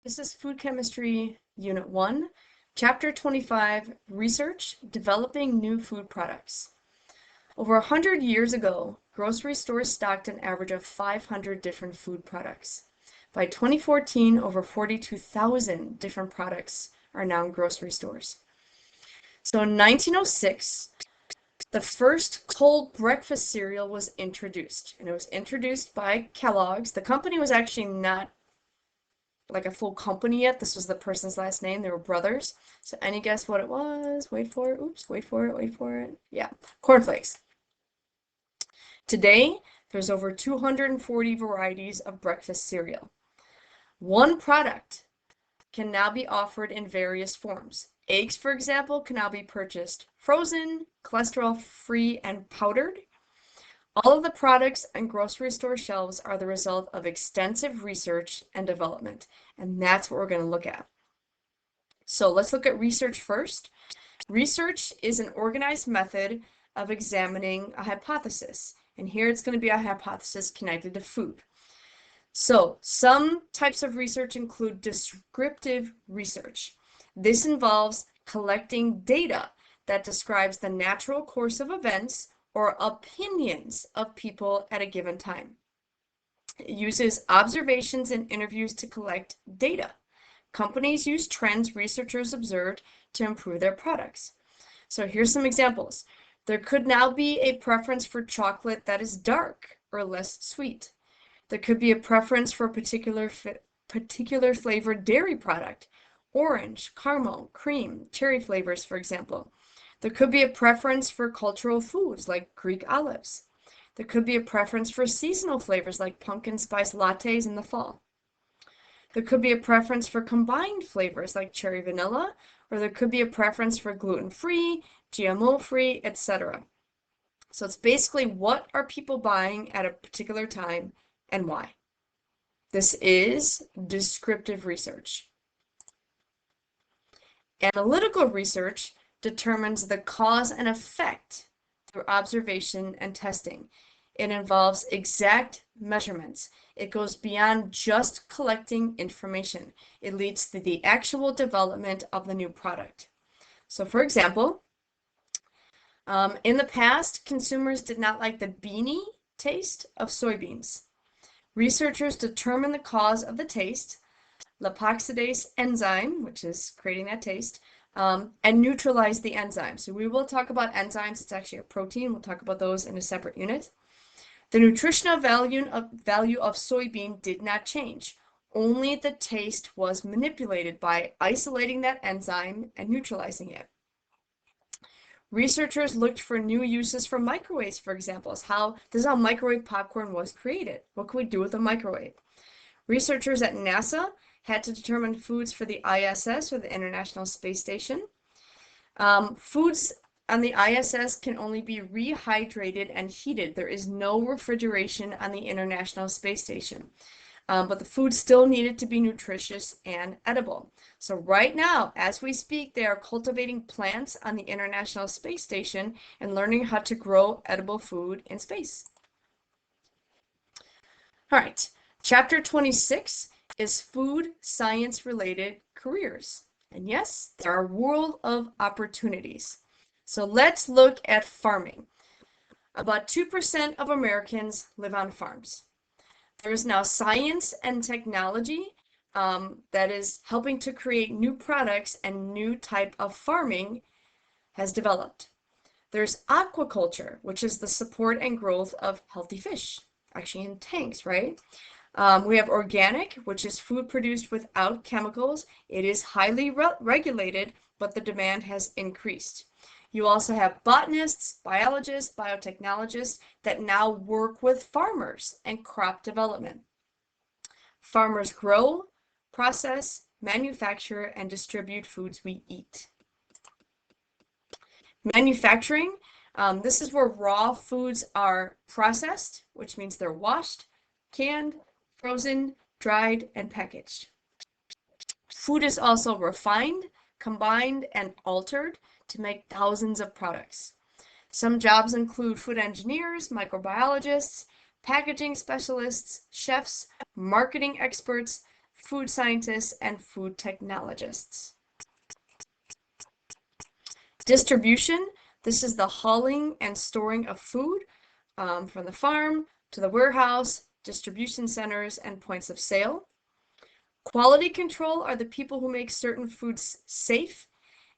This is Food Chemistry Unit 1, Chapter 25, Research, Developing New Food Products. Over 100 years ago, grocery stores stocked an average of 500 different food products. By 2014, over 42,000 different products are now in grocery stores. So in 1906, the first cold breakfast cereal was introduced, and it was introduced by Kellogg's. The company was actually not like a full company yet. This was the person's last name. They were brothers. So any guess what it was? Wait for it. Oops, wait for it, wait for it. Yeah, cornflakes. Today, there's over 240 varieties of breakfast cereal. One product can now be offered in various forms. Eggs, for example, can now be purchased frozen, cholesterol-free, and powdered. All of the products on grocery store shelves are the result of extensive research and development, and that's what we're going to look at. So let's look at research first. Research is an organized method of examining a hypothesis, and here it's going to be a hypothesis connected to food. So some types of research include descriptive research. This involves collecting data that describes the natural course of events or opinions of people at a given time. It uses observations and interviews to collect data. Companies use trends researchers observed to improve their products. So here's some examples. There could now be a preference for chocolate that is dark or less sweet. There could be a preference for a particular flavored dairy product, orange, caramel, cream, cherry flavors, for example. There could be a preference for cultural foods like Greek olives. There could be a preference for seasonal flavors like pumpkin spice lattes in the fall. There could be a preference for combined flavors like cherry vanilla, or there could be a preference for gluten-free, GMO-free, etc. So it's basically what are people buying at a particular time and why. This is descriptive research. Analytical research determines the cause and effect through observation and testing. It involves exact measurements. It goes beyond just collecting information. It leads to the actual development of the new product. So for example, in the past, consumers did not like the beanie taste of soybeans. Researchers determined the cause of the taste, lipoxidase enzyme, which is creating that taste, and neutralize the enzyme. So we will talk about enzymes. It's actually a protein. We'll talk about those in a separate unit. The nutritional value of soybean did not change. Only the taste was manipulated by isolating that enzyme and neutralizing it. Researchers looked for new uses for microwaves, for example. This is how microwave popcorn was created. What can we do with a microwave? Researchers at NASA had to determine foods for the ISS, or the International Space Station. Foods on the ISS can only be rehydrated and heated. There is no refrigeration on the International Space Station. But the food still needed to be nutritious and edible. So right now, as we speak, they are cultivating plants on the International Space Station and learning how to grow edible food in space. All right, Chapter 26 is food science related careers. And yes, there are a world of opportunities. So let's look at farming. About 2% of Americans live on farms. There is now science and technology that is helping to create new products, and new type of farming has developed. There's aquaculture, which is the support and growth of healthy fish, actually in tanks, right? We have organic, which is food produced without chemicals. It is highly regulated, but the demand has increased. You also have botanists, biologists, biotechnologists that now work with farmers and crop development. Farmers grow, process, manufacture, and distribute foods we eat. Manufacturing, this is where raw foods are processed, which means they're washed, canned, frozen, dried, and packaged. Food is also refined, combined, and altered to make thousands of products. Some jobs include food engineers, microbiologists, packaging specialists, chefs, marketing experts, food scientists, and food technologists. Distribution, this is the hauling and storing of food from the farm to the warehouse, distribution centers, and points of sale. Quality control are the people who make certain foods safe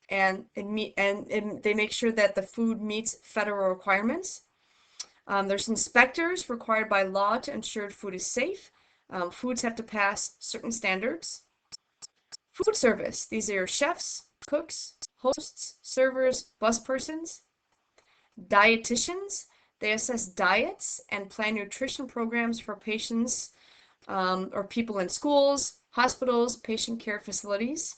and they make sure that the food meets federal requirements. There's inspectors required by law to ensure food is safe. Foods have to pass certain standards. Food service, these are your chefs, cooks, hosts, servers, buspersons. Dietitians, they assess diets and plan nutrition programs for patients or people in schools, hospitals, patient care facilities.